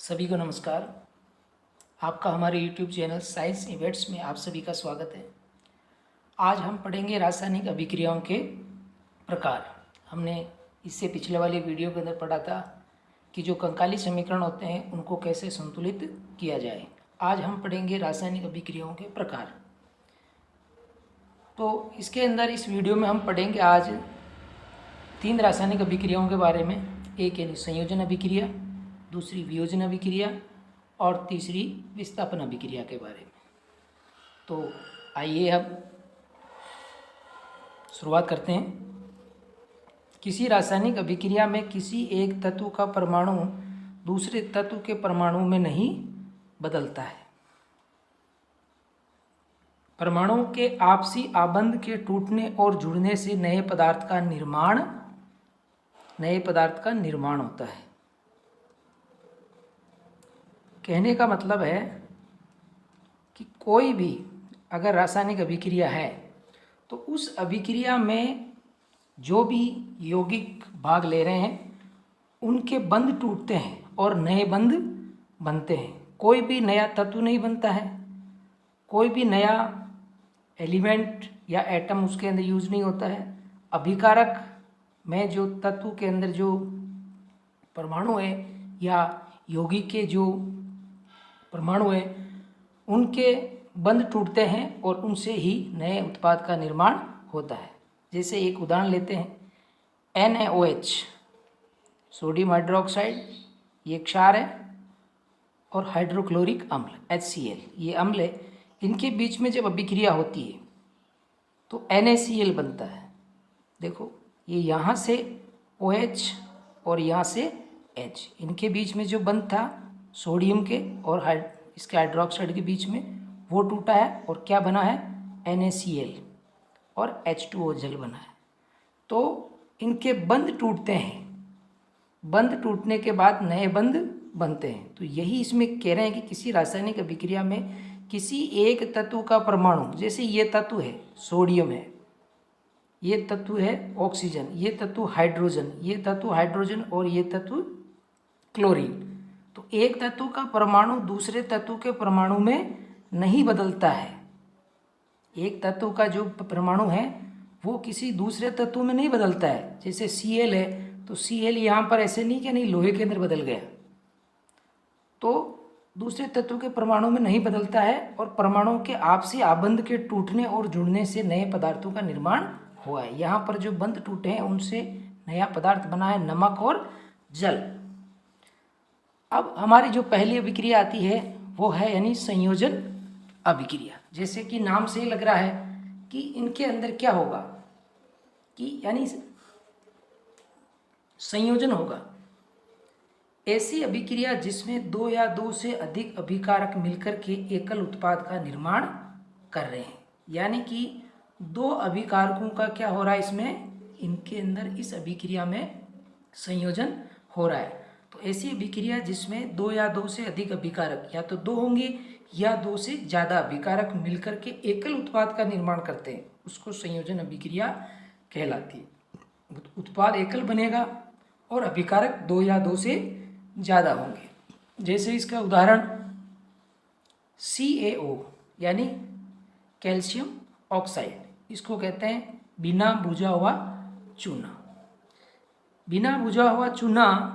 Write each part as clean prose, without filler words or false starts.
सभी को नमस्कार। आपका हमारे YouTube चैनल साइंस इवेंट्स में आप सभी का स्वागत है। आज हम पढ़ेंगे रासायनिक अभिक्रियाओं के प्रकार। हमने इससे पिछले वाले वीडियो के अंदर पढ़ा था कि जो कंकाली समीकरण होते हैं उनको कैसे संतुलित किया जाए। आज हम पढ़ेंगे रासायनिक अभिक्रियाओं के प्रकार। तो इसके अंदर इस वीडियो में हम पढ़ेंगे आज 3 रासायनिक अभिक्रियाओं के बारे में। एक यानी संयोजन अभिक्रिया, दूसरी वियोजन अभिक्रिया और तीसरी विस्थापन अभिक्रिया के बारे में। तो आइए अब शुरुआत करते हैं। किसी रासायनिक अभिक्रिया में किसी एक तत्व का परमाणु दूसरे तत्व के परमाणु में नहीं बदलता है। परमाणुओं के आपसी आबंध के टूटने और जुड़ने से नए पदार्थ का निर्माण होता है। कहने का मतलब है कि कोई भी अगर रासायनिक अभिक्रिया है तो उस अभिक्रिया में जो भी यौगिक भाग ले रहे हैं उनके बंध टूटते हैं और नए बंध बनते हैं। कोई भी नया तत्व नहीं बनता है, कोई भी नया एलिमेंट या एटम उसके अंदर यूज नहीं होता है। अभिकारक में जो तत्व के अंदर जो परमाणु है या यौगिक के जो परमाणु है उनके बंध टूटते हैं और उनसे ही नए उत्पाद का निर्माण होता है। जैसे एक उदाहरण लेते हैं, NaOH सोडियम हाइड्रोक्साइड, ये क्षार है, और हाइड्रोक्लोरिक अम्ल HCl ये अम्ल है। इनके बीच में जब अभिक्रिया होती है तो NaCl बनता है। देखो ये यहाँ से OH और यहाँ से H, इनके बीच में जो बंध था सोडियम के और इसके हाइड्रोक्साइड के बीच में वो टूटा है और क्या बना है NaCl और H2O जल बना है। तो इनके बंध टूटते हैं, बंध टूटने के बाद नए बंध बनते हैं। तो यही इसमें कह रहे हैं कि किसी रासायनिक अभिक्रिया में किसी एक तत्व का परमाणु, जैसे ये तत्व है सोडियम है, ये तत्व है ऑक्सीजन, ये तत्व हाइड्रोजन, ये तत्व हाइड्रोजन और ये तत्व क्लोरीन। तो एक तत्व का परमाणु दूसरे तत्व के परमाणु में नहीं बदलता है। एक तत्व का जो परमाणु है वो किसी दूसरे तत्व में नहीं बदलता है। जैसे Cl है तो Cl यहाँ पर ऐसे नहीं कि नहीं लोहे के अंदर बदल गया, तो दूसरे तत्व के परमाणु में नहीं बदलता है और परमाणुओं के आपसी आबंध के टूटने और जुड़ने से नए पदार्थों का निर्माण हुआ है। यहाँ पर जो बंध टूटे हैं उनसे नया पदार्थ बना है, नमक और जल। अब हमारी जो पहली अभिक्रिया आती है वो है यानी संयोजन अभिक्रिया। जैसे कि नाम से ही लग रहा है कि इनके अंदर क्या होगा कि यानी संयोजन होगा। ऐसी अभिक्रिया जिसमें 2 या 2 से अधिक अभिकारक मिलकर के एकल उत्पाद का निर्माण कर रहे हैं। यानी कि 2 अभिकारकों का क्या हो रहा है, इसमें इनके अंदर इस अभिक्रिया में संयोजन हो रहा है। तो ऐसी अभिक्रिया जिसमें 2 या 2 से अधिक अभिकारक, या तो 2 होंगे या 2 से ज़्यादा अभिकारक मिलकर के एकल उत्पाद का निर्माण करते हैं, उसको संयोजन अभिक्रिया कहलाती है। उत्पाद एकल बनेगा और अभिकारक 2 या 2 से ज़्यादा होंगे। जैसे इसका उदाहरण CaO यानी कैल्शियम ऑक्साइड, इसको कहते हैं बिना बुझा हुआ चूना। बिना बुझा हुआ चूना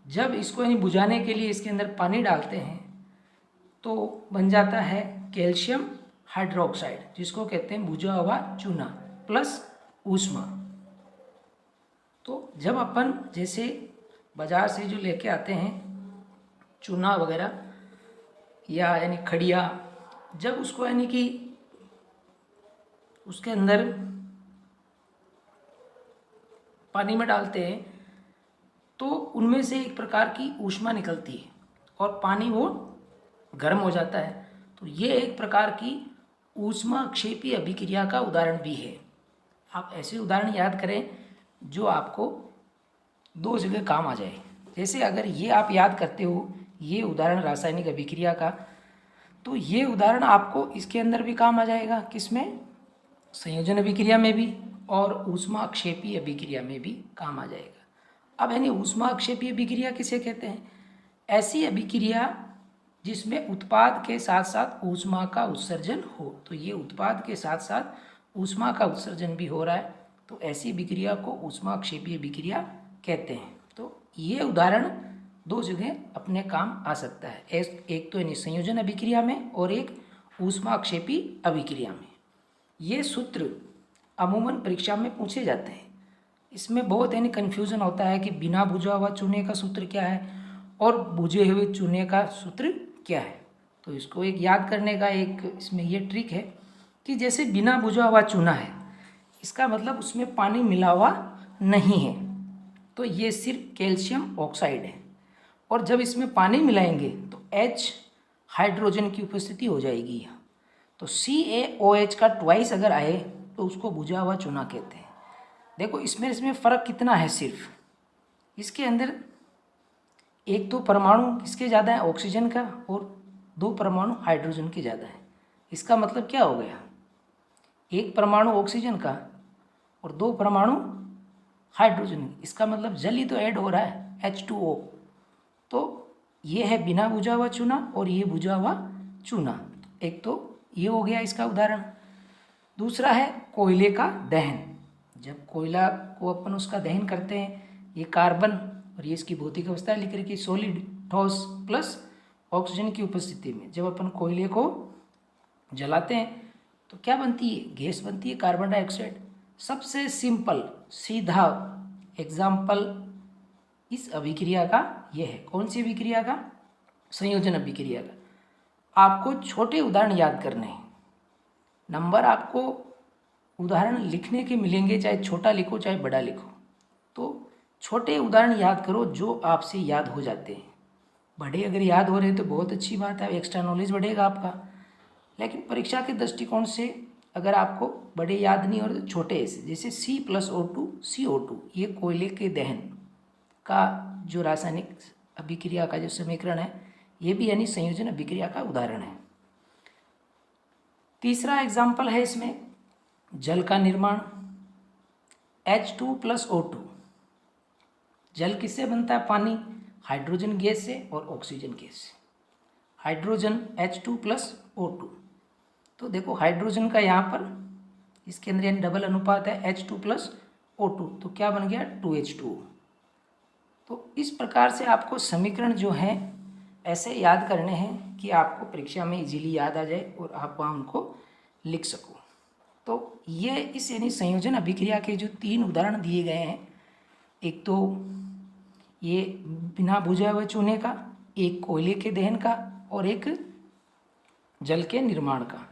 जब इसको यानी बुझाने के लिए इसके अंदर पानी डालते हैं तो बन जाता है कैल्शियम हाइड्रोक्साइड, जिसको कहते हैं बुझा हुआ चूना प्लस ऊष्मा। तो जब अपन जैसे बाजार से जो लेके आते हैं चूना वगैरह या यानी खड़िया, जब उसको यानी कि उसके अंदर पानी में डालते हैं तो उनमें से एक प्रकार की ऊष्मा निकलती है और पानी वो गर्म हो जाता है। तो ये एक प्रकार की ऊष्माक्षेपी अभिक्रिया का उदाहरण भी है। आप ऐसे उदाहरण याद करें जो आपको 2 जगह काम आ जाए। जैसे अगर ये आप याद करते हो ये उदाहरण रासायनिक अभिक्रिया का, तो ये उदाहरण आपको इसके अंदर भी काम आ जाएगा, किसमें, संयोजन अभिक्रिया में भी और ऊष्माक्षेपी अभिक्रिया में भी काम आ जाएगा। अब यानी ऊष्माक्षेपी अभिक्रिया किसे कहते हैं, ऐसी अभिक्रिया जिसमें उत्पाद के साथ साथ ऊष्मा का उत्सर्जन हो। तो ये उत्पाद के साथ साथ ऊष्मा का उत्सर्जन भी हो रहा है, तो ऐसी अभिक्रिया को ऊष्माक्षेपीय अभिक्रिया कहते हैं। तो ये उदाहरण दो जगह अपने काम आ सकता है, एक तो यानी संयोजन अभिक्रिया में और एक ऊष्माक्षेपी अभिक्रिया में। ये सूत्र अमूमन परीक्षा में पूछे जाते हैं। इसमें बहुत यानी कन्फ्यूज़न होता है कि बिना बुझा हुआ चूने का सूत्र क्या है और बुझे हुए चूने का सूत्र क्या है। तो इसको एक याद करने का एक इसमें ये ट्रिक है कि जैसे बिना बुझा हुआ चूना है, इसका मतलब उसमें पानी मिला हुआ नहीं है, तो ये सिर्फ कैल्शियम ऑक्साइड है। और जब इसमें पानी मिलाएंगे तो H हाइड्रोजन की उपस्थिति हो जाएगी यहाँ। तो CaOH का ट्वाइस अगर आए तो उसको बुझा हुआ चूना कहते हैं। देखो इसमें फ़र्क कितना है, सिर्फ इसके अंदर एक तो परमाणु किसके ज़्यादा है, ऑक्सीजन का, और दो परमाणु हाइड्रोजन के ज़्यादा है। इसका मतलब क्या हो गया, एक परमाणु ऑक्सीजन का और दो परमाणु हाइड्रोजन। इसका मतलब जल ही तो ऐड हो रहा है, H2O। तो ये है बिना बुझा हुआ चूना और ये बुझा हुआ चूना। एक तो ये हो गया इसका उदाहरण। दूसरा है कोयले का दहन। जब कोयला को अपन उसका दहन करते हैं, ये कार्बन और ये इसकी भौतिक अवस्था लिख रही कि सॉलिड ठोस प्लस ऑक्सीजन की उपस्थिति में जब अपन कोयले को जलाते हैं तो क्या बनती है, गैस बनती है कार्बन डाइऑक्साइड। सबसे सिंपल सीधा एग्जाम्पल इस अभिक्रिया का ये है। कौन सी अभिक्रिया का, संयोजन अभिक्रिया का। आपको छोटे उदाहरण याद करने हैं। नंबर आपको उदाहरण लिखने के मिलेंगे, चाहे छोटा लिखो चाहे बड़ा लिखो। तो छोटे उदाहरण याद करो जो आपसे याद हो जाते हैं। बड़े अगर याद हो रहे तो बहुत अच्छी बात है, एक्स्ट्रा नॉलेज बढ़ेगा आपका। लेकिन परीक्षा के दृष्टिकोण से अगर आपको बड़े याद नहीं हो रहे तो छोटे ऐसे, जैसे C+O2 CO2, ये कोयले के दहन का जो रासायनिक अभिक्रिया का जो समीकरण है, ये भी यानी संयोजन अभिक्रिया का उदाहरण है। तीसरा एग्जाम्पल है इसमें जल का निर्माण, H2+O2। जल किससे बनता है, पानी, हाइड्रोजन गैस से और ऑक्सीजन गैस से। Hydrogen H2+O2। तो देखो हाइड्रोजन का यहाँ पर इसके अंदर यानी डबल अनुपात है H2+O2, तो क्या बन गया 2H2O। तो इस प्रकार से आपको समीकरण जो हैं ऐसे याद करने हैं कि आपको परीक्षा में इजीली याद आ जाए और आप वहाँ उनको लिख सको। तो ये इस यानी संयोजन अभिक्रिया के जो तीन उदाहरण दिए गए हैं, एक तो ये बिना बुझे हुए चूने का, एक कोयले के दहन का और एक जल के निर्माण का।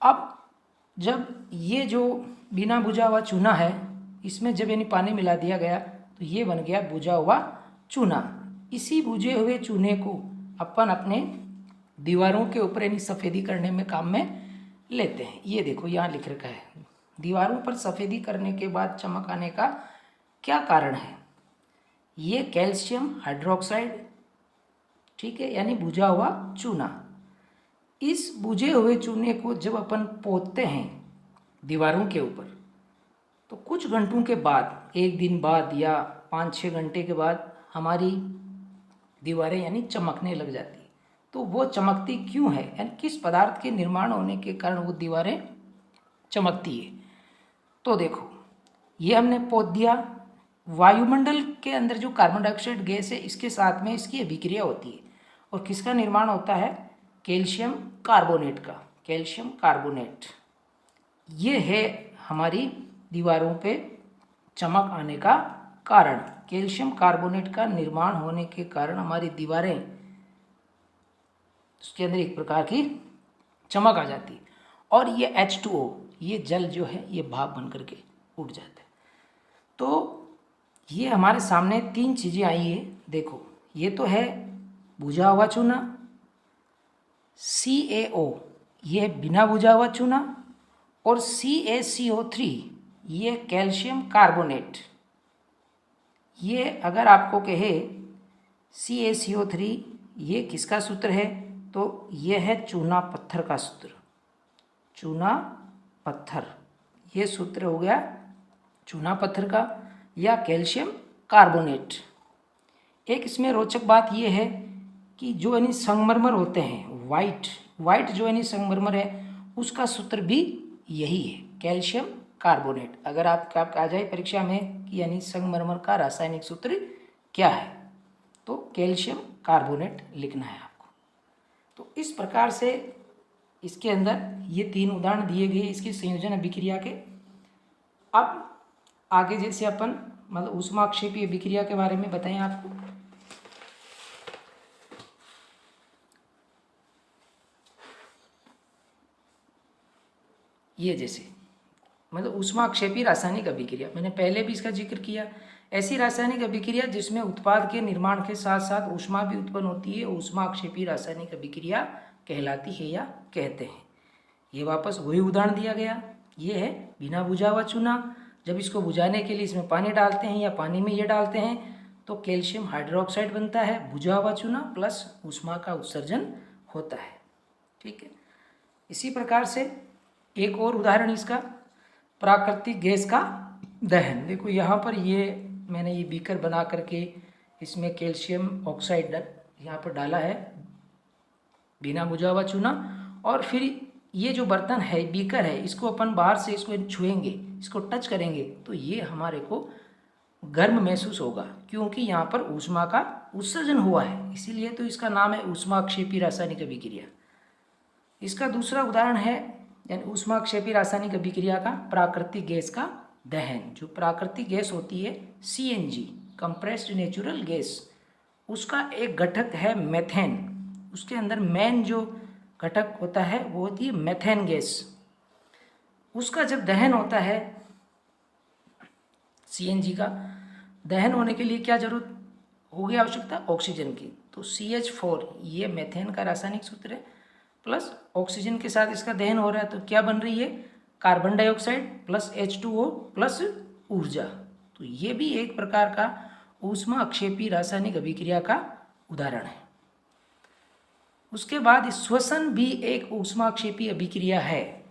अब जब ये जो बिना बुझा हुआ चूना है, इसमें जब यानी पानी मिला दिया गया तो ये बन गया बुझा हुआ चूना। इसी बुझे हुए चूने को अपन अपने दीवारों के ऊपर यानी सफ़ेदी करने में काम में लेते हैं। ये देखो यहाँ लिख रखा है, दीवारों पर सफ़ेदी करने के बाद चमक आने का क्या कारण है। ये कैल्शियम हाइड्रोक्साइड, ठीक है, यानी बुझा हुआ चूना। इस बुझे हुए चूने को जब अपन पोतते हैं दीवारों के ऊपर तो कुछ घंटों के बाद, एक दिन बाद या 5-6 घंटे के बाद हमारी दीवारें यानी चमकने लग जाती। तो वो चमकती क्यों है, यानी किस पदार्थ के निर्माण होने के कारण वो दीवारें चमकती है। तो देखो ये हमने पोत दिया, वायुमंडल के अंदर जो कार्बन डाइऑक्साइड गैस है इसके साथ में इसकी अभिक्रिया होती है और किसका निर्माण होता है, कैल्शियम कार्बोनेट का। कैल्शियम कार्बोनेट ये है हमारी दीवारों पे चमक आने का कारण। कैल्शियम कार्बोनेट का निर्माण होने के कारण हमारी दीवारें, उसके अंदर एक प्रकार की चमक आ जाती। और ये H2O, ये जल जो है ये भाप बन करके उड़ जाता है। तो ये हमारे सामने तीन चीज़ें आई है। देखो ये तो है बुझा हुआ चूना, CaO ये बिना बुझा हुआ चूना, और CaCO3 ये कैल्शियम कार्बोनेट। ये अगर आपको कहे CaCO3 ये किसका सूत्र है, तो ये है चूना पत्थर का सूत्र। चूना पत्थर ये सूत्र हो गया चूना पत्थर का, या कैल्शियम कार्बोनेट। एक इसमें रोचक बात ये है कि जो यानी संगमरमर होते हैं, वाइट जो यानी संगमरमर है, उसका सूत्र भी यही है, कैल्शियम कार्बोनेट। अगर आप आ जाए परीक्षा में कि यानी संगमरमर का रासायनिक सूत्र क्या है, तो कैल्शियम कार्बोनेट लिखना है आपको। तो इस प्रकार से इसके अंदर ये 3 उदाहरण दिए गए इसकी संयोजन अभिक्रिया के। अब आगे जैसे अपन मतलब ऊष्माक्षेपीय अभिक्रिया के बारे में बताएं आपको। ये जैसे मतलब ऊष्माक्षेपी रासायनिक अभिक्रिया, मैंने पहले भी इसका जिक्र किया। ऐसी रासायनिक अभिक्रिया जिसमें उत्पाद के निर्माण के साथ साथ ऊष्मा भी उत्पन्न होती है, ऊष्माक्षेपी रासायनिक अभिक्रिया कहलाती है या कहते हैं। ये वापस वही उदाहरण दिया गया, ये है बिना बुझा हुआ चूना। जब इसको बुझाने के लिए इसमें पानी डालते हैं या पानी में ये डालते हैं तो कैल्शियम हाइड्रोक्साइड बनता है, बुझा हुआ चूना प्लस ऊष्मा का उत्सर्जन होता है। ठीक है, इसी प्रकार से एक और उदाहरण इसका, प्राकृतिक गैस का दहन। देखो यहाँ पर ये मैंने ये बीकर बना करके इसमें कैल्शियम ऑक्साइड यहाँ पर डाला है, बिना बुझा हुआ चूना, और फिर ये जो बर्तन है, बीकर है, इसको अपन बाहर से इसको छुएंगे, इसको टच करेंगे तो ये हमारे को गर्म महसूस होगा, क्योंकि यहाँ पर ऊष्मा का उत्सर्जन हुआ है, इसीलिए तो इसका नाम है ऊष्माक्षेपी रासायनिक अभिक्रिया। इसका दूसरा उदाहरण है यानी ऊष्माक्षेपी रासायनिक अभिक्रिया का प्राकृतिक गैस का दहन। जो प्राकृतिक गैस होती है CNG, कंप्रेस्ड नेचुरल गैस, उसका एक घटक है मेथेन। उसके अंदर मेन जो घटक होता है वो होती है मेथेन गैस। उसका जब दहन होता है, CNG का दहन होने के लिए क्या जरूरत होगी, आवश्यकता ऑक्सीजन की। तो CH4 ये मेथेन का रासायनिक सूत्र है, प्लस ऑक्सीजन के साथ इसका दहन हो रहा है तो क्या बन रही है, carbon dioxide plus H2O plus ऊर्जा। तो ये भी एक प्रकार का ऊष्माक्षेपी रासायनिक अभिक्रिया का उदाहरण है। उसके बाद श्वसन भी एक ऊष्माक्षेपी अभिक्रिया है।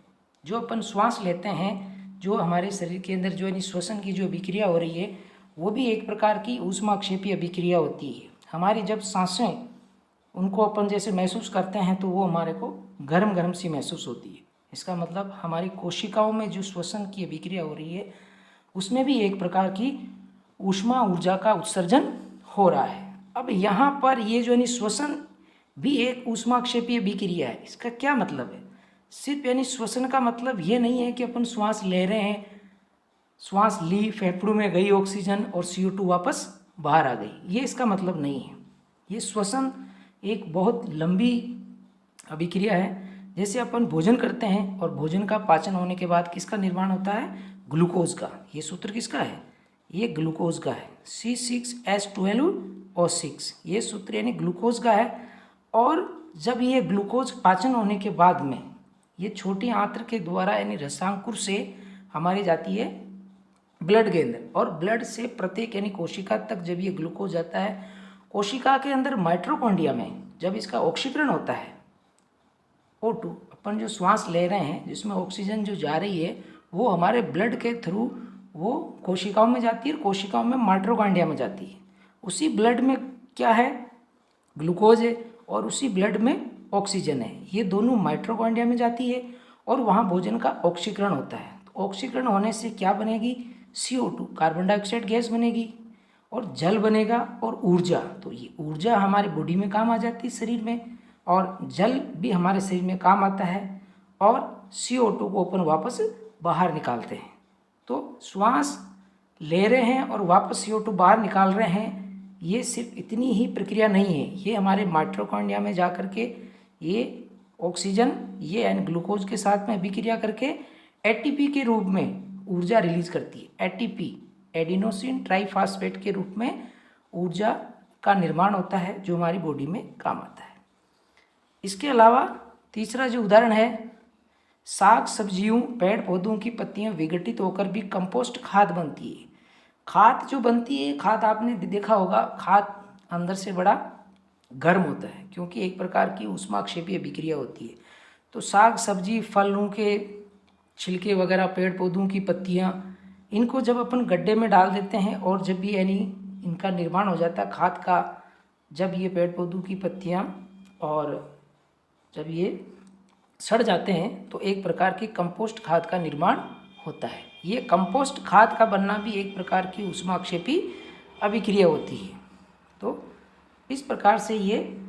जो अपन श्वास लेते हैं, जो हमारे शरीर के अंदर जो श्वसन की जो अभिक्रिया हो रही है, वो भी एक प्रकार की ऊष्माक्षेपी अभिक्रिया होती है। हमारी जब सांसें उनको अपन जैसे महसूस करते हैं तो वो हमारे को गर्म गर्म सी महसूस होती है। इसका मतलब हमारी कोशिकाओं में जो श्वसन की अभिक्रिया हो रही है उसमें भी एक प्रकार की ऊष्मा ऊर्जा का उत्सर्जन हो रहा है। अब यहाँ पर ये जो श्वसन भी एक ऊष्माक्षेपी अभिक्रिया है। इसका क्या मतलब है, सिर्फ यानी श्वसन का मतलब ये नहीं है कि अपन श्वास ले रहे हैं, श्वास ली, फेफड़ों में गई ऑक्सीजन और CO2 वापस बाहर आ गई, ये इसका मतलब नहीं है। ये श्वसन एक बहुत लंबी अभिक्रिया है। जैसे अपन भोजन करते हैं और भोजन का पाचन होने के बाद किसका निर्माण होता है, ग्लूकोज का। ये सूत्र किसका है, ये ग्लूकोज का है, C6H12O6, ये सूत्र यानी ग्लूकोज का है। और जब ये ग्लूकोज पाचन होने के बाद में ये छोटी आंत्र के द्वारा यानी रसांकुर से हमारी जाती है ब्लड के अंदर, और ब्लड से प्रत्येक यानी कोशिका तक जब ये ग्लूकोज जाता है, कोशिका के अंदर माइटोकॉन्ड्रिया में जब इसका ऑक्सीकरण होता है, O2 अपन जो श्वास ले रहे हैं जिसमें ऑक्सीजन जो जा रही है वो हमारे ब्लड के थ्रू वो कोशिकाओं में जाती है, और कोशिकाओं में माइटोकॉन्ड्रिया में जाती है। उसी ब्लड में क्या है, ग्लूकोज है, और उसी ब्लड में ऑक्सीजन है। ये दोनों माइटोकॉन्ड्रिया में जाती है और वहाँ भोजन का ऑक्सीकरण होता है। तो ऑक्सीकरण होने से क्या बनेगी, CO2 कार्बन डाइऑक्साइड गैस बनेगी, और जल बनेगा और ऊर्जा। तो ये ऊर्जा हमारी बॉडी में काम आ जाती है शरीर में, और जल भी हमारे शरीर में काम आता है, और CO2 को अपन वापस बाहर निकालते हैं। तो श्वास ले रहे हैं और वापस CO2 बाहर निकाल रहे हैं, ये सिर्फ इतनी ही प्रक्रिया नहीं है, ये हमारे माइटोकॉन्ड्रिया में जा करके ये ऑक्सीजन ये यानी ग्लूकोज के साथ में अभिक्रिया करके ATP के रूप में ऊर्जा रिलीज करती है। ATP एडिनोसिन ट्राइफॉस्फेट के रूप में ऊर्जा का निर्माण होता है जो हमारी बॉडी में काम आता है। इसके अलावा तीसरा जो उदाहरण है, साग सब्जियों पेड़ पौधों की पत्तियां विघटित होकर भी कंपोस्ट खाद बनती है। खाद जो बनती है, खाद आपने देखा होगा, खाद अंदर से बड़ा गर्म होता है क्योंकि एक प्रकार की ऊष्माक्षेपी अभिक्रिया होती है। तो साग सब्जी फलों के छिलके वगैरह पेड़ पौधों की पत्तियां, इनको जब अपन गड्ढे में डाल देते हैं और जब भी यानी इनका निर्माण हो जाता है खाद का। जब ये पेड़ पौधों की पत्तियाँ और जब ये सड़ जाते हैं तो एक प्रकार की कंपोस्ट खाद का निर्माण होता है। ये कंपोस्ट खाद का बनना भी एक प्रकार की ऊष्माक्षेपी अभिक्रिया होती है। तो इस प्रकार से ये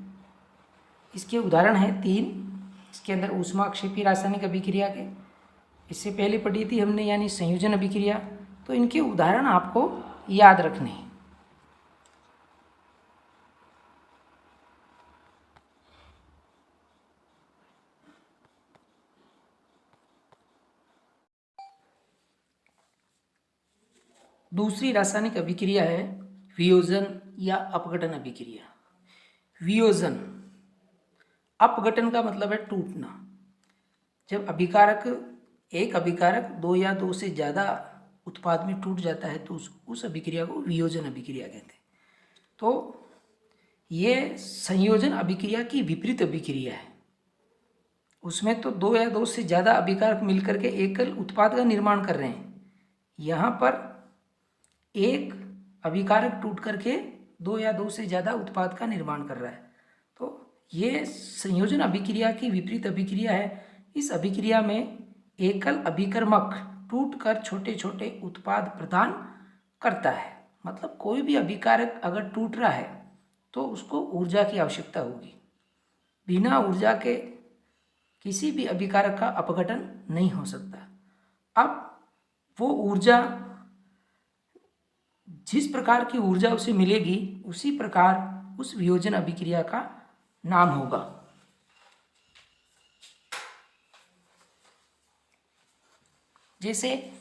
इसके उदाहरण हैं 3, इसके अंदर ऊष्माक्षेपी रासायनिक अभिक्रिया के। इससे पहले पढ़ी थी हमने यानी संयोजन अभिक्रिया। तो इनके उदाहरण आपको याद रखने हैं। दूसरी रासायनिक अभिक्रिया है वियोजन या अपघटन अभिक्रिया। वियोजन, अपघटन का मतलब है टूटना। जब एक अभिकारक 2 या 2 से ज़्यादा उत्पाद में टूट जाता है तो उस अभिक्रिया को वियोजन अभिक्रिया कहते हैं। तो ये संयोजन अभिक्रिया की विपरीत अभिक्रिया है। उसमें तो 2 या 2 से ज़्यादा अभिकारक मिलकर के एकल उत्पाद का निर्माण कर रहे हैं। यहाँ पर एक अभिकारक टूट करके 2 या 2 से ज़्यादा उत्पाद का निर्माण कर रहा है। तो ये संयोजन अभिक्रिया की विपरीत अभिक्रिया है। इस अभिक्रिया में एकल अभिकर्मक टूटकर छोटे छोटे उत्पाद प्रदान करता है। मतलब कोई भी अभिकारक अगर टूट रहा है तो उसको ऊर्जा की आवश्यकता होगी। बिना ऊर्जा के किसी भी अभिकारक का अपघटन नहीं हो सकता। अब वो ऊर्जा, जिस प्रकार की ऊर्जा उसे मिलेगी उसी प्रकार उस वियोजन अभिक्रिया का नाम होगा। जैसे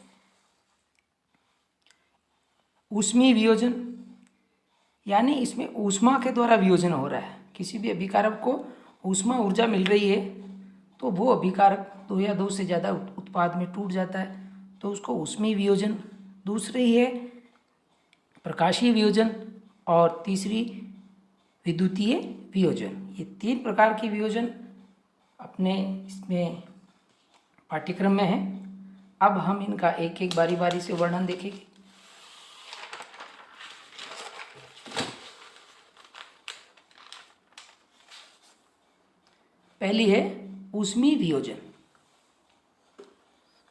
ऊष्मीय वियोजन, यानी इसमें ऊष्मा के द्वारा वियोजन हो रहा है। किसी भी अभिकारक को ऊष्मा ऊर्जा मिल रही है तो वो अभिकारक 2 या 2 से ज़्यादा उत्पाद में टूट जाता है तो उसको ऊष्मीय वियोजन। दूसरी है प्रकाशीय वियोजन और तीसरी विद्युतीय वियोजन। ये 3 प्रकार के वियोजन अपने इसमें पाठ्यक्रम में है। अब हम इनका एक एक बारी बारी से वर्णन देखेंगे। पहली है ऊष्मीय वियोजन।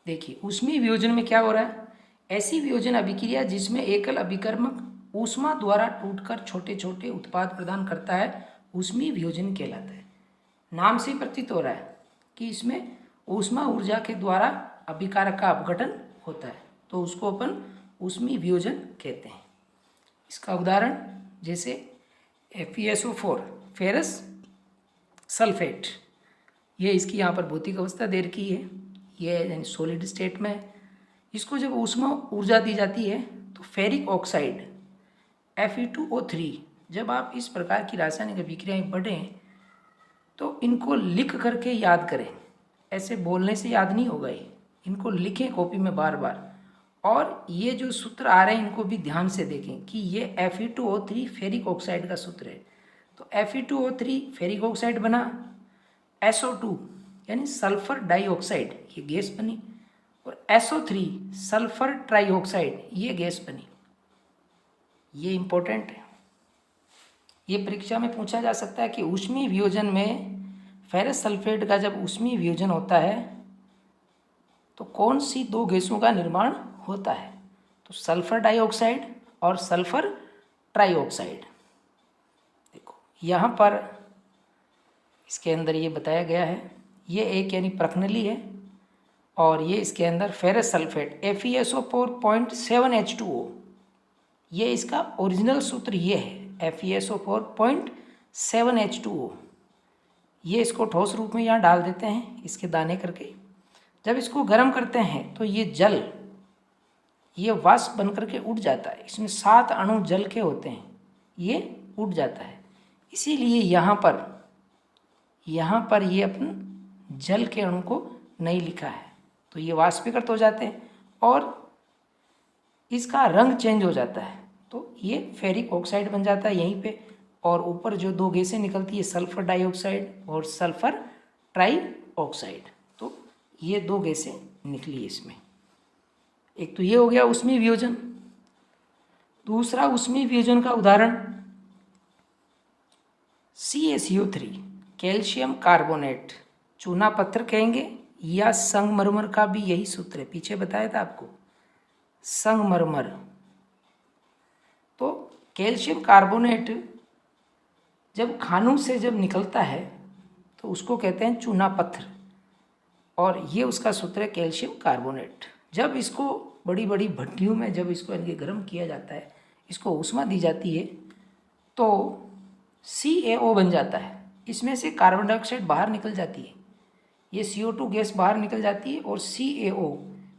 देखिए ऊष्मीय वियोजन में क्या हो रहा है, ऐसी वियोजन अभिक्रिया जिसमें एकल अभिकर्मक ऊष्मा द्वारा टूटकर छोटे छोटे उत्पाद प्रदान करता है ऊष्मीय वियोजन कहलाता है। नाम से प्रतीत हो रहा है कि इसमें ऊष्मा ऊर्जा के द्वारा अभिकारक का अपघटन होता है तो उसको अपन ऊष्मीय वियोजन कहते हैं। इसका उदाहरण जैसे FeSO4 फेरस सल्फेट, ये इसकी यहाँ पर भौतिक अवस्था दे रखी है, ये यानी सॉलिड स्टेट में है। इसको जब ऊष्मा ऊर्जा दी जाती है तो फेरिक ऑक्साइड Fe2O3, जब आप इस प्रकार की रासायनिक अभिक्रियाएं पढ़ें तो इनको लिख करके याद करें। ऐसे बोलने से याद नहीं होगा, ये इनको लिखें कॉपी में बार बार। और ये जो सूत्र आ रहे हैं इनको भी ध्यान से देखें कि ये Fe2O3 फेरिक ऑक्साइड का सूत्र है। तो Fe2O3 फेरिक ऑक्साइड बना, SO2 यानी सल्फर डाइऑक्साइड ये गैस बनी, और SO3 सल्फर ट्राइऑक्साइड ये गैस बनी। ये इंपॉर्टेंट है, ये परीक्षा में पूछा जा सकता है कि ऊष्मीय वियोजन में फेरस सल्फेट का जब ऊष्मीय वियोजन होता है तो कौन सी 2 गैसों का निर्माण होता है, तो सल्फर डाइऑक्साइड और सल्फर ट्राइऑक्साइड। देखो यहाँ पर इसके अंदर ये बताया गया है, ये एक यानी प्रकनली है और ये इसके अंदर फेरस सल्फेट FeSO4.7H2O, ये इसका ओरिजिनल सूत्र ये है FeSO4.7H2O। ये इसको ठोस रूप में यहाँ डाल देते हैं इसके दाने करके। जब इसको गर्म करते हैं तो ये जल, ये वाष्प बन करके उड़ जाता है। इसमें 7 अणु जल के होते हैं, ये उड़ जाता है। इसीलिए यहाँ पर ये अपन जल के अणु को नहीं लिखा है, तो ये वाष्पीकृत हो जाते हैं और इसका रंग चेंज हो जाता है तो ये फेरिक ऑक्साइड बन जाता है यहीं पे। और ऊपर जो 2 गैसें निकलती है सल्फर डाइऑक्साइड और सल्फर ट्राइऑक्साइड, तो ये 2 गैसें निकली इसमें। एक तो ये हो गया ऊष्मीय वियोजन। दूसरा ऊष्मीय वियोजन का उदाहरण CaCO3 कैल्शियम कार्बोनेट, चूना पत्थर कहेंगे, या संगमरमर का भी यही सूत्र है, पीछे बताया था आपको संगमरमर। तो कैल्शियम कार्बोनेट जब खानों से जब निकलता है तो उसको कहते हैं चूना पत्थर, और ये उसका सूत्र है कैल्शियम कार्बोनेट। जब इसको बड़ी बड़ी भट्टियों में जब इसको इनके गर्म किया जाता है, इसको ऊष्मा दी जाती है, तो CaO बन जाता है। इसमें से कार्बन डाइऑक्साइड बाहर निकल जाती है, ये CO2 गैस बाहर निकल जाती है, और CaO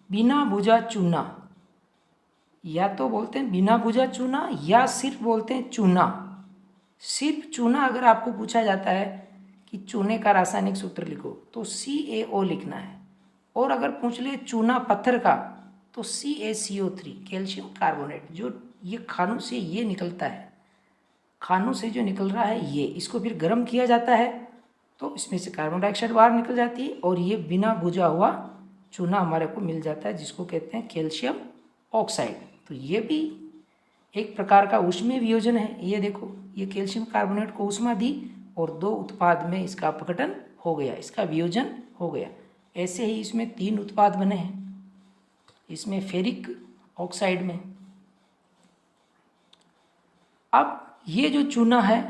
बिना बुझा चूना, या तो बोलते हैं बिना बुझा चूना या सिर्फ बोलते हैं चूना। सिर्फ चूना अगर आपको पूछा जाता है कि चूने का रासायनिक सूत्र लिखो तो CaO लिखना है, और अगर पूछ ले चूना पत्थर का तो CaCO3 कैल्शियम कार्बोनेट। जो ये खानों से ये निकलता है, खानों से जो निकल रहा है ये, इसको फिर गर्म किया जाता है तो इसमें से कार्बन डाइऑक्साइड बाहर निकल जाती है, और ये बिना बुझा हुआ चूना हमारे को मिल जाता है, जिसको कहते हैं कैल्शियम ऑक्साइड। तो ये भी एक प्रकार का ऊष्मीय वियोजन है। ये देखो, ये कैल्शियम कार्बोनेट को ऊष्मा दी और दो उत्पाद में इसका अपघटन हो गया, इसका वियोजन हो गया। ऐसे ही इसमें 3 उत्पाद बने हैं, इसमें फेरिक ऑक्साइड में। अब ये जो चूना है,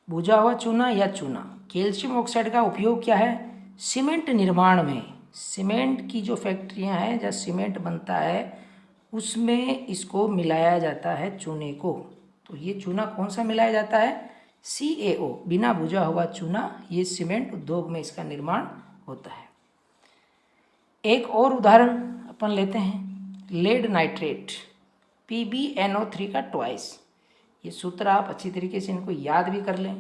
बुझा हुआ चूना या चूना, कैल्शियम ऑक्साइड का उपयोग क्या है? सीमेंट निर्माण में। सीमेंट की जो फैक्ट्रियां हैं जहाँ सीमेंट बनता है उसमें इसको मिलाया जाता है चूने को। तो ये चूना कौन सा मिलाया जाता है? CaO, बिना बुझा हुआ चूना। ये सीमेंट उद्योग में इसका निर्माण होता है। एक और उदाहरण अपन लेते हैं, लेड नाइट्रेट, PbNO3 का ट्वाइस। ये सूत्र आप अच्छी तरीके से इनको याद भी कर लें।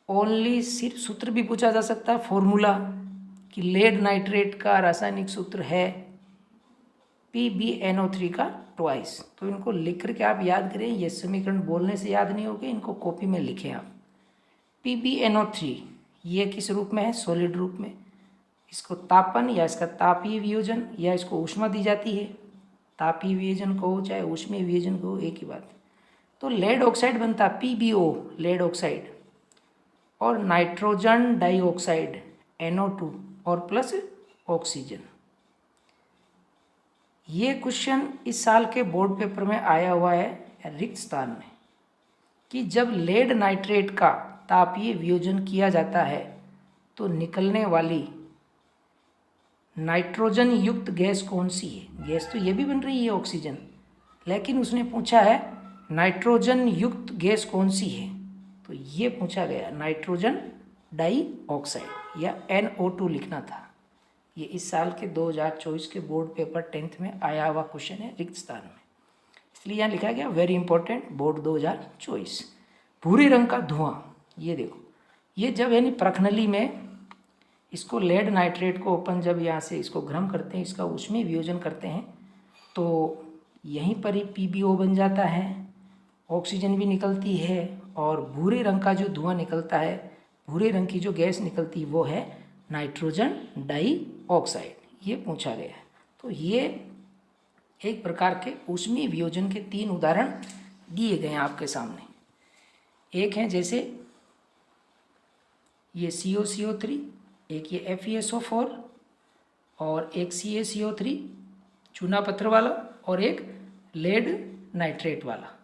ओनली सिर्फ सूत्र भी पूछा जा सकता है, फॉर्मूला, कि लेड नाइट्रेट का रासायनिक सूत्र है PbNO3 का ट्वाइस। तो इनको लिख करके आप याद करें, ये समीकरण बोलने से याद नहीं होगा, इनको कॉपी में लिखें आप। PbNO3 ये किस रूप में है? सॉलिड रूप में। इसको तापन या इसका तापीय वियोजन या इसको ऊष्मा दी जाती है। तापीय वियोजन को चाहे ऊष्मीय वियोजन को, एक ही बात। तो लेड ऑक्साइड बनता PbO, लेड ऑक्साइड, और नाइट्रोजन डाइऑक्साइड NO2 और प्लस ऑक्सीजन। ये क्वेश्चन इस साल के बोर्ड पेपर में आया हुआ है रिक्त स्थान में, कि जब लेड नाइट्रेट का तापीय वियोजन किया जाता है तो निकलने वाली नाइट्रोजन युक्त गैस कौन सी है? गैस तो ये भी बन रही है ऑक्सीजन, लेकिन उसने पूछा है नाइट्रोजन युक्त गैस कौन सी है, तो ये पूछा गया नाइट्रोजन डाइऑक्साइड या NO2 लिखना था। ये इस साल के 2024 के बोर्ड पेपर 10th में आया हुआ क्वेश्चन है रिक्त स्थान में, इसलिए यहाँ लिखा गया वेरी इंपॉर्टेंट बोर्ड 2024। भूरे रंग का धुआं, ये देखो, ये जब यानी प्रखनली में इसको लेड नाइट्रेट को अपन जब यहाँ से इसको गर्म करते हैं, इसका ऊष्मीय वियोजन करते हैं, तो यहीं पर ही PbO बन जाता है, ऑक्सीजन भी निकलती है, और भूरे रंग का जो धुआं निकलता है, भूरे रंग की जो गैस निकलती है वो है नाइट्रोजन डाइऑक्साइड। ये पूछा गया है। तो ये एक प्रकार के ऊष्मीय वियोजन के 3 उदाहरण दिए गए हैं आपके सामने। एक है जैसे ये COCO3, एक ये FeSO4, और एक CaCO3 चूना पत्थर वाला, और एक लेड नाइट्रेट वाला।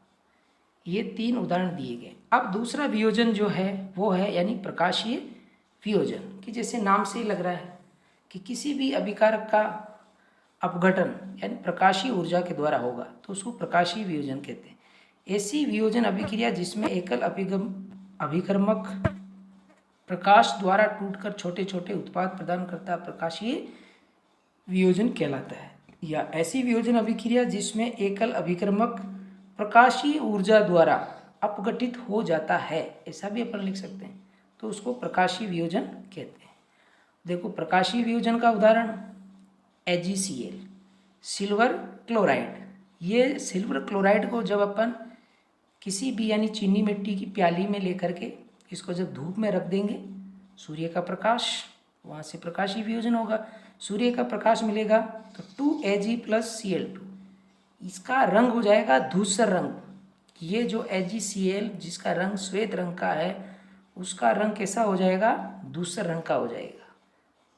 ये 3 उदाहरण दिए गए। अब दूसरा वियोजन जो है वो है यानी प्रकाशीय वियोजन, कि जैसे नाम से ही लग रहा है कि किसी भी अभिकारक का अपघटन यानी प्रकाशीय ऊर्जा के द्वारा होगा, तो उसको प्रकाशीय वियोजन कहते हैं। ऐसी वियोजन अभिक्रिया जिसमें एकल अभिकर्मक प्रकाश द्वारा टूटकर छोटे छोटे उत्पाद प्रदान करता प्रकाशीय वियोजन कहलाता है। या ऐसी वियोजन अभिक्रिया जिसमें एकल अभिकर्मक प्रकाशीय ऊर्जा द्वारा अपघटित हो जाता है, ऐसा भी अपन लिख सकते हैं, तो उसको प्रकाशीय वियोजन कहते हैं। देखो, प्रकाशीय वियोजन का उदाहरण AgCl, सिल्वर क्लोराइड। ये सिल्वर क्लोराइड को जब अपन किसी भी यानी चीनी मिट्टी की प्याली में लेकर के इसको जब धूप में रख देंगे, सूर्य का प्रकाश, वहाँ से प्रकाशीय वियोजन होगा, सूर्य का प्रकाश मिलेगा तो 2Ag + Cl2, इसका रंग हो जाएगा धूसर रंग। ये जो AgCl जिसका रंग श्वेत रंग का है उसका रंग कैसा हो जाएगा, धूसर रंग का हो जाएगा।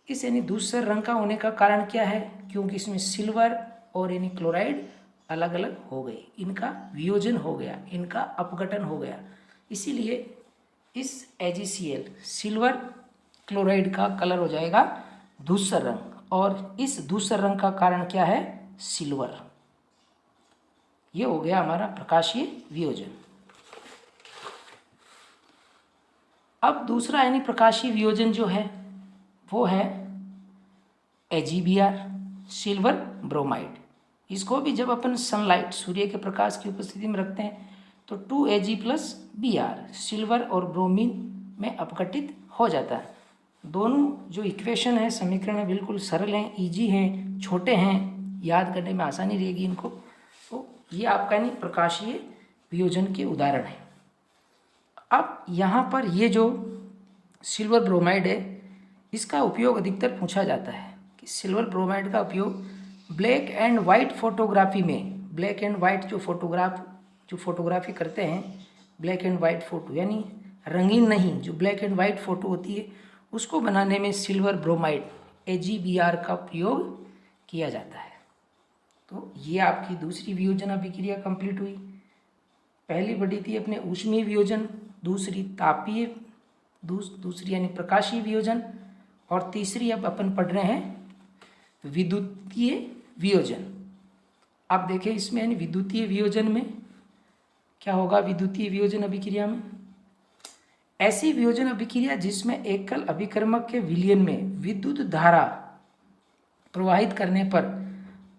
इस यानी धूसर रंग का होने का कारण क्या है, क्योंकि इसमें सिल्वर और यानी क्लोराइड अलग अलग हो गए, इनका वियोजन हो गया, इनका अपघटन हो गया, इसीलिए इस AgCl सिल्वर क्लोराइड का कलर हो जाएगा धूसर रंग। और इस धूसर रंग का कारण क्या है, सिल्वर। ये हो गया हमारा प्रकाशीय वियोजन। अब दूसरा यानी प्रकाशीय वियोजन जो है वो है AgBr सिल्वर ब्रोमाइड। इसको भी जब अपन सनलाइट सूर्य के प्रकाश की उपस्थिति में रखते हैं तो 2Ag + Br सिल्वर और ब्रोमीन में अपघटित हो जाता है। दोनों जो इक्वेशन है, समीकरण है, बिल्कुल सरल हैं, इजी हैं, छोटे हैं, याद करने में आसानी रहेगी इनको। तो ये आपका यानी प्रकाशीय वियोजन के उदाहरण है। अब यहाँ पर ये जो सिल्वर ब्रोमाइड है इसका उपयोग अधिकतर पूछा जाता है कि सिल्वर ब्रोमाइड का उपयोग ब्लैक एंड वाइट फोटोग्राफी में, ब्लैक एंड वाइट जो फोटोग्राफी करते हैं, ब्लैक एंड वाइट फोटो यानी रंगीन नहीं, जो ब्लैक एंड वाइट फोटो होती है उसको बनाने में सिल्वर ब्रोमाइड AgBr का उपयोग किया जाता है। तो ये आपकी दूसरी वियोजन अभिक्रिया कंप्लीट हुई। पहली बढ़ी थी अपने ऊष्मीय वियोजन, दूसरी तापीय, दूसरी यानी प्रकाशीय वियोजन, और तीसरी अब अपन पढ़ रहे हैं विद्युतीय वियोजन। अब देखें इसमें यानी विद्युतीय वियोजन में क्या होगा। विद्युतीय वियोजन अभिक्रिया में ऐसी वियोजन अभिक्रिया जिसमें एकल अभिकर्मक के विलयन में विद्युत धारा प्रवाहित करने पर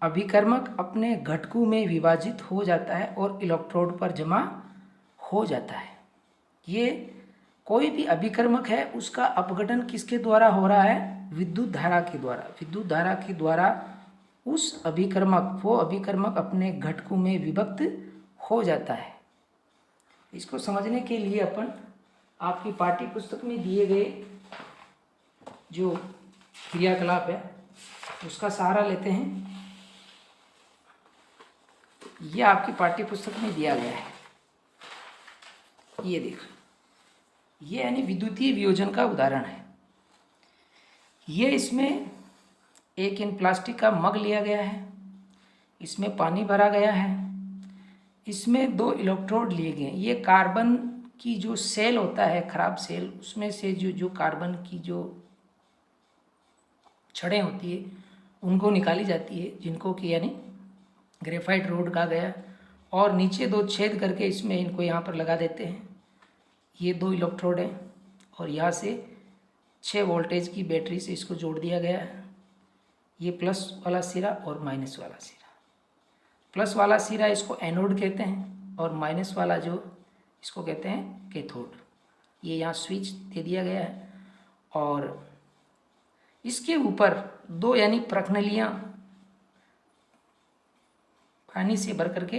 अभिकर्मक अपने घटकों में विभाजित हो जाता है और इलेक्ट्रोड पर जमा हो जाता है। ये कोई भी अभिकर्मक है उसका अपघटन किसके द्वारा हो रहा है, विद्युत धारा के द्वारा। विद्युत धारा के द्वारा उस अभिकर्मक, वो अभिकर्मक अपने घटकों में विभक्त हो जाता है। इसको समझने के लिए अपन आपकी पाठ्य पुस्तक में दिए गए जो क्रियाकलाप है उसका सहारा लेते हैं। यह आपकी पाठ्य पुस्तक में दिया गया है, ये देख, ये यानी विद्युतीय वियोजन का उदाहरण है। ये इसमें एक इन प्लास्टिक का मग लिया गया है, इसमें पानी भरा गया है, इसमें 2 इलेक्ट्रोड लिए गए हैं। ये कार्बन की जो सेल होता है, खराब सेल, उसमें से जो कार्बन की जो छड़ें होती है उनको निकाली जाती है, जिनको कि यानी ग्रेफाइट रोड कहा गया, और नीचे 2 छेद करके इसमें इनको यहाँ पर लगा देते हैं। ये 2 इलेक्ट्रोड हैं और यहाँ से 6 वोल्टेज की बैटरी से इसको जोड़ दिया गया है। ये प्लस वाला सिरा और माइनस वाला सिरा। प्लस वाला सिरा इसको एनोड कहते हैं और माइनस वाला जो इसको कहते हैं कैथोड। ये यहाँ स्विच दे दिया गया है और इसके ऊपर 2 यानी प्रख्नलियाँ पानी से भर करके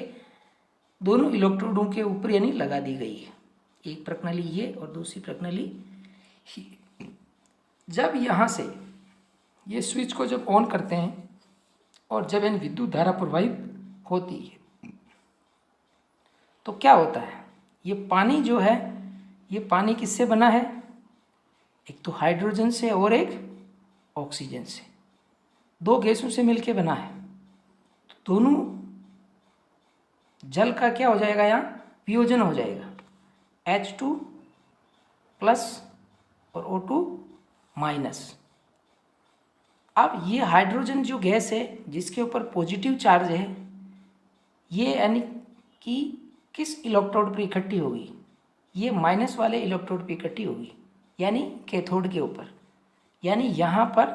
दोनों इलेक्ट्रोडों के ऊपर यानी लगा दी गई है। एक प्रख्नली ये और दूसरी प्रख्नली ही। जब यहाँ से ये स्विच को जब ऑन करते हैं और जब यानी विद्युत धारा प्रवाहित होती है तो क्या होता है, ये पानी जो है, ये पानी किससे बना है, एक तो हाइड्रोजन से और एक ऑक्सीजन से, 2 गैसों से मिलके बना है। तो दोनों जल का क्या हो जाएगा, यहाँ वियोजन हो जाएगा, H2 प्लस और O2 माइनस। अब ये हाइड्रोजन जो गैस है जिसके ऊपर पॉजिटिव चार्ज है, ये यानी कि किस इलेक्ट्रोड पर इकट्ठी होगी, ये माइनस वाले इलेक्ट्रोड पर इकट्ठी होगी, यानी कैथोड के ऊपर। यानी यहाँ पर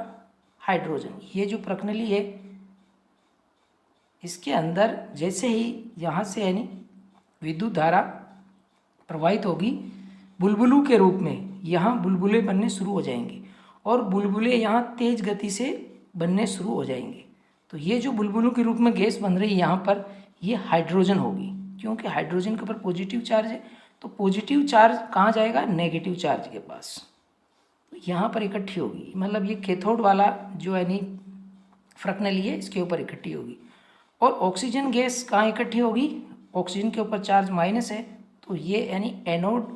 हाइड्रोजन, ये जो प्रख्नली है इसके अंदर जैसे ही यहाँ से यानी विद्युत धारा प्रवाहित होगी बुलबुलों के रूप में, यहाँ बुलबुले बनने शुरू हो जाएंगे और बुलबुले यहाँ तेज गति से बनने शुरू हो जाएंगे। तो ये जो बुलबुलों के रूप में गैस बन रही है यहाँ पर, ये हाइड्रोजन होगी, क्योंकि हाइड्रोजन के ऊपर पॉजिटिव चार्ज है। तो पॉजिटिव चार्ज कहाँ जाएगा, नेगेटिव चार्ज के पास, तो यहाँ पर इकट्ठी होगी। मतलब ये कैथोड वाला जो यानी प्रख्नली है इसके ऊपर इकट्ठी होगी और ऑक्सीजन गैस कहाँ इकट्ठी होगी, ऑक्सीजन के ऊपर चार्ज माइनस है, तो ये यानी एनोड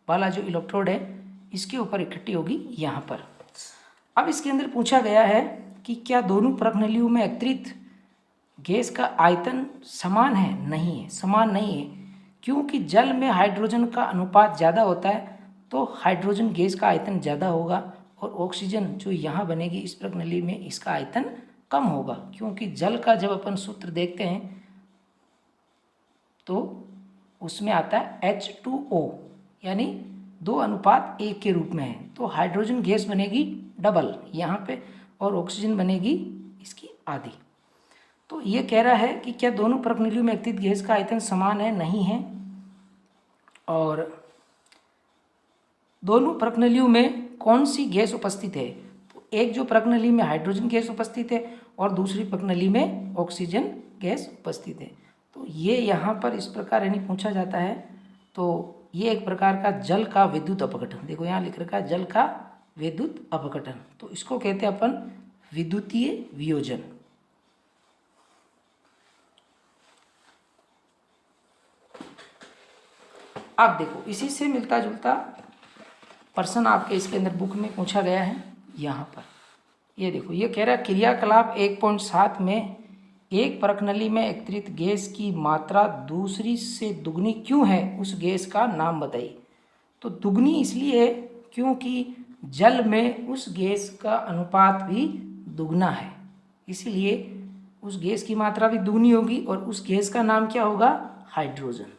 वाला जो इलेक्ट्रोड है इसके ऊपर इकट्ठी होगी यहाँ पर। अब इसके अंदर पूछा गया है कि क्या दोनों प्रकनलियों में एकत्रित गैस का आयतन समान है? नहीं है, समान नहीं है, क्योंकि जल में हाइड्रोजन का अनुपात ज़्यादा होता है, तो हाइड्रोजन गैस का आयतन ज़्यादा होगा, और ऑक्सीजन जो यहाँ बनेगी इस प्रकनली में इसका आयतन कम होगा, क्योंकि जल का जब अपन सूत्र देखते हैं तो उसमें आता है H2O, यानी 2:1 के रूप में है। तो हाइड्रोजन गैस बनेगी डबल यहाँ पे और ऑक्सीजन बनेगी इसकी आधी। तो ये कह रहा है कि क्या दोनों प्रकनलियों में एकत्रित गैस का आयतन समान है? नहीं है। और दोनों प्रकनलियों में कौन सी गैस उपस्थित है? तो एक जो प्रकनली में हाइड्रोजन गैस उपस्थित है और दूसरी प्रकनली में ऑक्सीजन गैस उपस्थित है। तो ये यहाँ पर इस प्रकार यानी पूछा जाता है। तो ये एक प्रकार का जल का विद्युत अपघटन, देखो यहाँ लिख रखा है जल का विद्युत अपघटन, तो इसको कहते हैं अपन विद्युतीय वियोजन। अब देखो इसी से मिलता जुलता प्रश्न आपके इसके अंदर बुक में पूछा गया है। यहाँ पर ये देखो, ये कह रहा है क्रियाकलाप 1.7 में एक प्रकनली में एकत्रित गैस की मात्रा दूसरी से दुगनी क्यों है, उस गैस का नाम बताइए। तो दुगनी इसलिए है क्योंकि जल में उस गैस का अनुपात भी दुगना है, इसीलिए उस गैस की मात्रा भी दुगनी होगी, और उस गैस का नाम क्या होगा? हाइड्रोजन।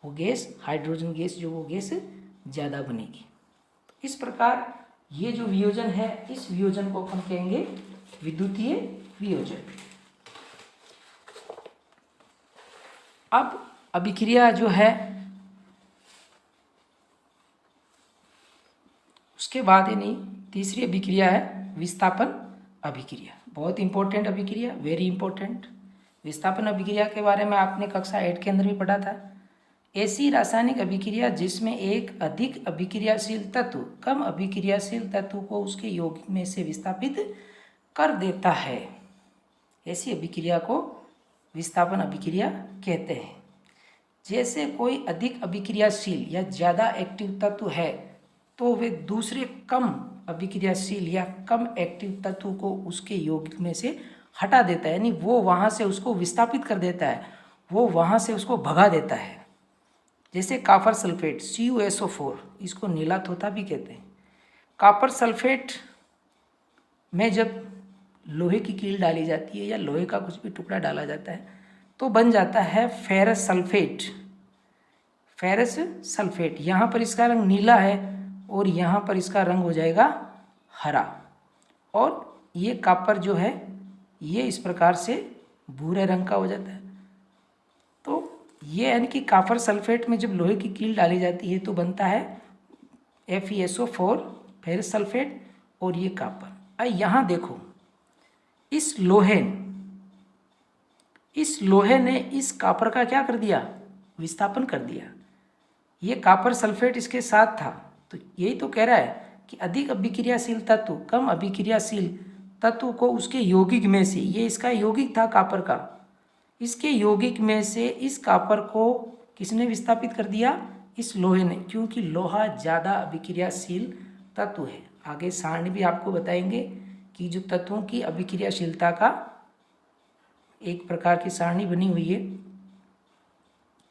वो गैस हाइड्रोजन गैस जो वो गैस ज़्यादा बनेगी। तो इस प्रकार ये जो वियोजन है, इस वियोजन को हम कहेंगे विद्युतीय वियोजन। अब अभिक्रिया जो है उसके बाद यानी तीसरी अभिक्रिया है विस्थापन अभिक्रिया। बहुत इंपॉर्टेंट अभिक्रिया, वेरी इंपॉर्टेंट। विस्थापन अभिक्रिया के बारे में आपने कक्षा 8 के अंदर भी पढ़ा था। ऐसी रासायनिक अभिक्रिया जिसमें एक अधिक अभिक्रियाशील तत्व कम अभिक्रियाशील तत्व को उसके यौगिक में से विस्थापित कर देता है, ऐसी अभिक्रिया को विस्थापन अभिक्रिया कहते हैं। जैसे कोई अधिक अभिक्रियाशील या ज़्यादा एक्टिव तत्व है तो वे दूसरे कम अभिक्रियाशील या कम एक्टिव तत्व को उसके यौगिक में से हटा देता है, यानी वो वहाँ से उसको विस्थापित कर देता है, वो वहाँ से उसको भगा देता है। जैसे कापर सल्फेट CuSO4, इसको नीला तोता भी कहते हैं। कापर सल्फेट में जब लोहे की कील डाली जाती है या लोहे का कुछ भी टुकड़ा डाला जाता है तो बन जाता है फेरस सल्फेट। फेरस सल्फेट, यहाँ पर इसका रंग नीला है और यहाँ पर इसका रंग हो जाएगा हरा, और ये कापर जो है ये इस प्रकार से भूरे रंग का हो जाता है। तो ये यानी कि कापर सल्फेट में जब लोहे की कील डाली जाती है तो बनता है FeSO4 फेरस सल्फेट और ये कापर। यहाँ देखो इस लोहे ने इस कापर का क्या कर दिया? विस्थापन कर दिया। ये कापर सल्फेट इसके साथ था, तो यही तो कह रहा है कि अधिक अभिक्रियाशील तत्व कम अभिक्रियाशील तत्व को उसके यौगिक में से, ये इसका यौगिक था कापर का, इसके यौगिक में से इस कापर को किसने विस्थापित कर दिया? इस लोहे ने, क्योंकि लोहा ज़्यादा अभिक्रियाशील तत्व है। आगे सारणी भी आपको बताएंगे कि जो तत्वों की अभिक्रियाशीलता का एक प्रकार की सारणी बनी हुई है,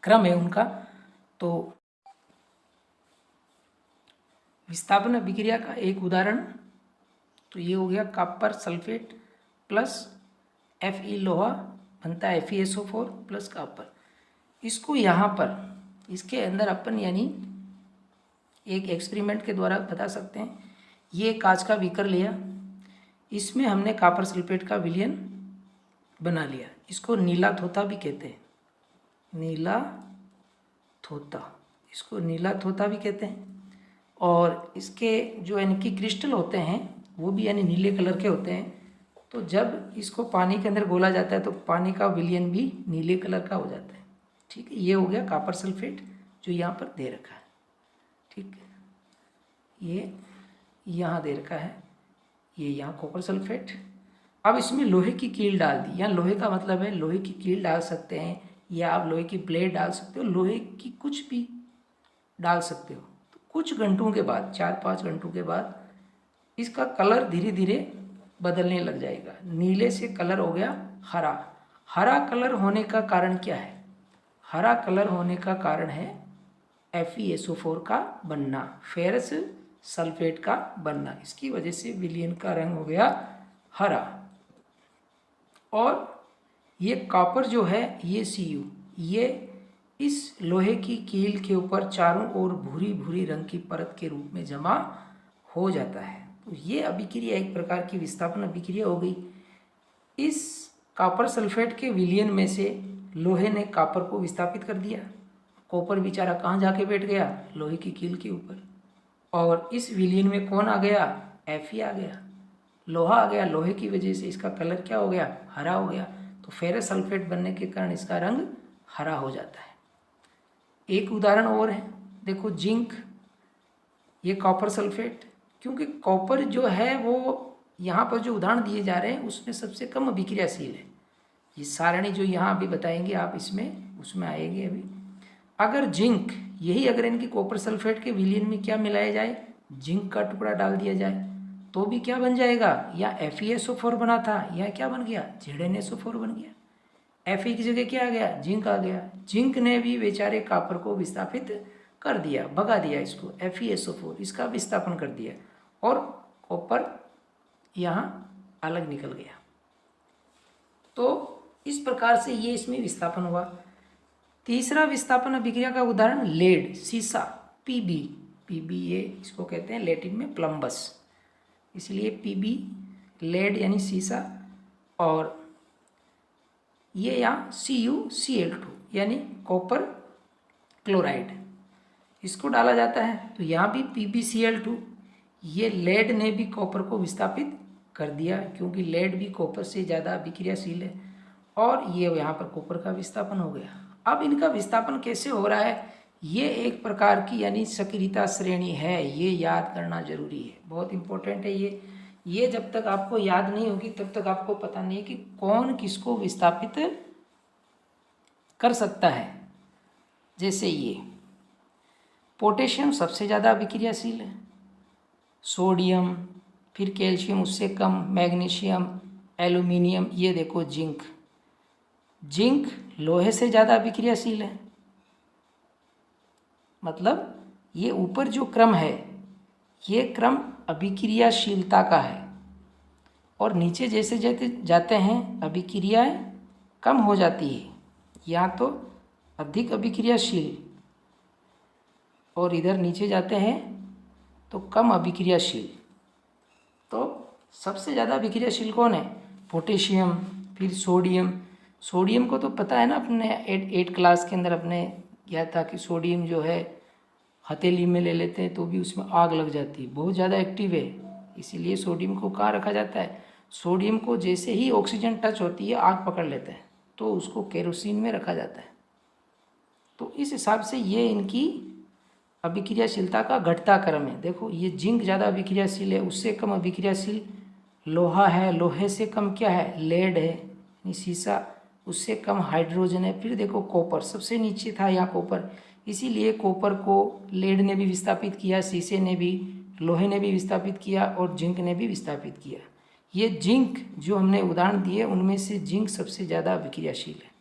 क्रम है उनका। तो विस्थापन अभिक्रिया का एक उदाहरण तो ये हो गया कापर सल्फेट प्लस Fe लोहा बनता है FeSO4 प्लस कापर। इसको यहाँ पर इसके अंदर अपन यानी एक एक्सपेरिमेंट के द्वारा बता सकते हैं। ये कांच का बीकर लिया, इसमें हमने कापर सल्फेट का विलयन बना लिया, इसको नीला थोता भी कहते हैं, नीला थोता, इसको नीला थोता भी कहते हैं। और इसके जो यानी कि क्रिस्टल होते हैं वो भी यानी नीले कलर के होते हैं। तो जब इसको पानी के अंदर घोला जाता है तो पानी का विलयन भी नीले कलर का हो जाता है। ठीक है, ये हो गया कापर सल्फेट जो यहाँ पर दे रखा है। ठीक है, ये यहाँ दे रखा है, ये यहाँ कॉपर सल्फेट अब इसमें लोहे की कील डाल दी। यहाँ लोहे का मतलब है लोहे की कील डाल सकते हैं या आप लोहे की ब्लेड डाल सकते हो, लोहे की कुछ भी डाल सकते हो। तो कुछ घंटों के बाद, 4-5 घंटों के बाद इसका कलर धीरे धीरे बदलने लग जाएगा। नीले से कलर हो गया हरा। हरा कलर होने का कारण क्या है? हरा कलर होने का कारण है FeSO4 का बनना, फेरस सल्फेट का बनना। इसकी वजह से विलयन का रंग हो गया हरा। और ये कॉपर जो है, ये Cu, ये इस लोहे की कील के ऊपर चारों ओर भूरी भूरी रंग की परत के रूप में जमा हो जाता है। तो ये अभिक्रिया एक प्रकार की विस्थापन अभिक्रिया हो गई। इस कॉपर सल्फेट के विलयन में से लोहे ने कॉपर को विस्थापित कर दिया। कॉपर बेचारा कहाँ जाके बैठ गया? लोहे की कील के ऊपर। और इस विलयन में कौन आ गया? Fe आ गया, लोहा आ गया। लोहे की वजह से इसका कलर क्या हो गया? हरा हो गया। तो फेरस सल्फेट बनने के कारण इसका रंग हरा हो जाता है। एक उदाहरण और है, देखो जिंक, ये कॉपर सल्फेट, क्योंकि कॉपर जो है वो यहाँ पर जो उदाहरण दिए जा रहे हैं उसमें सबसे कम अभिक्रियाशील है। ये सारणी जो यहाँ अभी बताएंगे आप, इसमें उसमें आएंगे अभी। अगर जिंक, यही अगर इनकी कॉपर सल्फेट के विलयन में क्या मिलाया जाए? जिंक का टुकड़ा डाल दिया जाए तो भी क्या बन जाएगा? या FeSO4 बना था, या क्या बन गया? ZnSO4 बन गया। Fe की जगह क्या आ गया? जिंक आ गया। जिंक ने भी बेचारे कॉपर को विस्थापित कर दिया, भगा दिया इसको, FeSO4 इसका विस्थापन कर दिया और कॉपर यहाँ अलग निकल गया। तो इस प्रकार से ये इसमें विस्थापन हुआ। तीसरा विस्थापन अभिक्रिया का उदाहरण लेड, सीसा, Pb, ये इसको कहते हैं लैटिन में प्लम्बस, इसलिए Pb लेड यानी सीसा। और ये यहाँ CuCl2 यानी कॉपर क्लोराइड, इसको डाला जाता है। तो यहाँ भी PbCl2, ये लेड ने भी कॉपर को विस्थापित कर दिया, क्योंकि लेड भी कॉपर से ज़्यादा अभिक्रियाशील है। और ये यहाँ पर कॉपर का विस्थापन हो गया। अब इनका विस्थापन कैसे हो रहा है? ये एक प्रकार की यानी सक्रियता श्रेणी है, ये याद करना जरूरी है, बहुत इंपॉर्टेंट है ये जब तक आपको याद नहीं होगी तब तक आपको पता नहीं है कि कौन किसको विस्थापित कर सकता है। जैसे ये पोटेशियम सबसे ज़्यादा अभिक्रियाशील है, सोडियम, फिर कैल्शियम उससे कम, मैग्नीशियम, एल्यूमिनियम, ये देखो जिंक, जिंक लोहे से ज़्यादा अभिक्रियाशील है। मतलब ये ऊपर जो क्रम है ये क्रम अभिक्रियाशीलता का है, और नीचे जैसे जैसे जाते हैं अभिक्रियाएं कम हो जाती है। या तो अधिक अभिक्रियाशील और इधर नीचे जाते हैं तो कम अभिक्रियाशील। तो सबसे ज़्यादा अभिक्रियाशील कौन है? पोटेशियम, फिर सोडियम। सोडियम को तो पता है ना, अपने 8 क्लास के अंदर अपने किया था कि सोडियम जो है हथेली में ले लेते हैं तो भी उसमें आग लग जाती है, बहुत ज़्यादा एक्टिव है। इसीलिए सोडियम को कहाँ रखा जाता है? सोडियम को जैसे ही ऑक्सीजन टच होती है आग पकड़ लेता है, तो उसको केरोसिन में रखा जाता है। तो इस हिसाब से ये इनकी अभिक्रियाशीलता का घटता क्रम है। देखो ये जिंक ज़्यादा अभिक्रियाशील है, उससे कम अभिक्रियाशील लोहा है, लोहे से कम क्या है? लेड है यानी सीसा, उससे कम हाइड्रोजन है। फिर देखो कॉपर सबसे नीचे था यहाँ कॉपर, इसीलिए कॉपर को लेड ने भी विस्थापित किया, शीशे ने भी, लोहे ने भी विस्थापित किया और जिंक ने भी विस्थापित किया। ये जिंक जो हमने उदाहरण दिए उनमें से जिंक सबसे ज़्यादा अभिक्रियाशील है।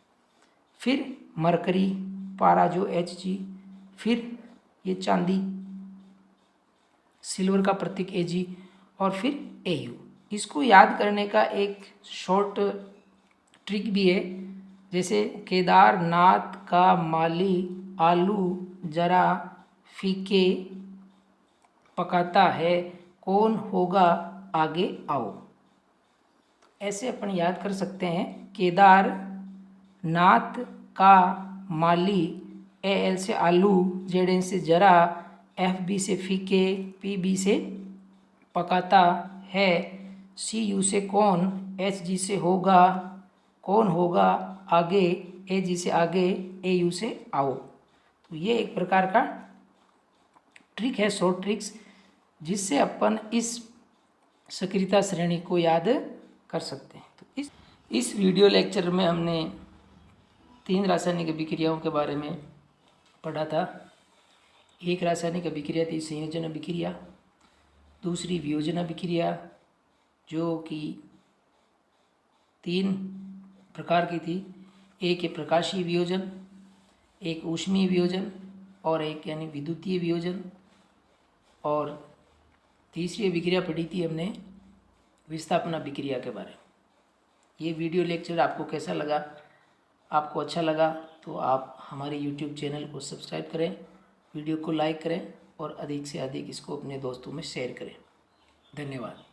फिर मरकरी, पारा जो Hg, फिर ये चांदी, सिल्वर का प्रतीक Ag, और फिर Au। इसको याद करने का एक शॉर्ट ट्रिक भी है, जैसे केदारनाथ का माली आलू जरा फीके पकाता है, कौन होगा आगे आओ। ऐसे अपन याद कर सकते हैं, केदारनाथ का माली, AL से आलू, ZN से जरा, FB से फीके, PB से पकाता है, CU से कौन, HG से होगा, कौन होगा आगे, AG से आगे, AU से आओ। तो ये एक प्रकार का ट्रिक है, शॉर्ट ट्रिक्स, जिससे अपन इस सक्रियता श्रेणी को याद कर सकते हैं। तो इस वीडियो लेक्चर में हमने 3 रासायनिक अभिक्रियाओं के बारे में पढ़ा था। एक रासायनिक अभिक्रिया थी संयोजन अभिक्रिया, दूसरी वियोजन अभिक्रिया जो कि 3 प्रकार की थी। एक है प्रकाशीय वियोजन, एक ऊष्मीय वियोजन और एक यानी विद्युतीय वियोजन। और तीसरी अभिक्रिया पढ़ी थी हमने विस्थापन अभिक्रिया के बारे में। ये वीडियो लेक्चर आपको कैसा लगा? आपको अच्छा लगा तो आप हमारे YouTube चैनल को सब्सक्राइब करें, वीडियो को लाइक करें और अधिक से अधिक इसको अपने दोस्तों में शेयर करें। धन्यवाद।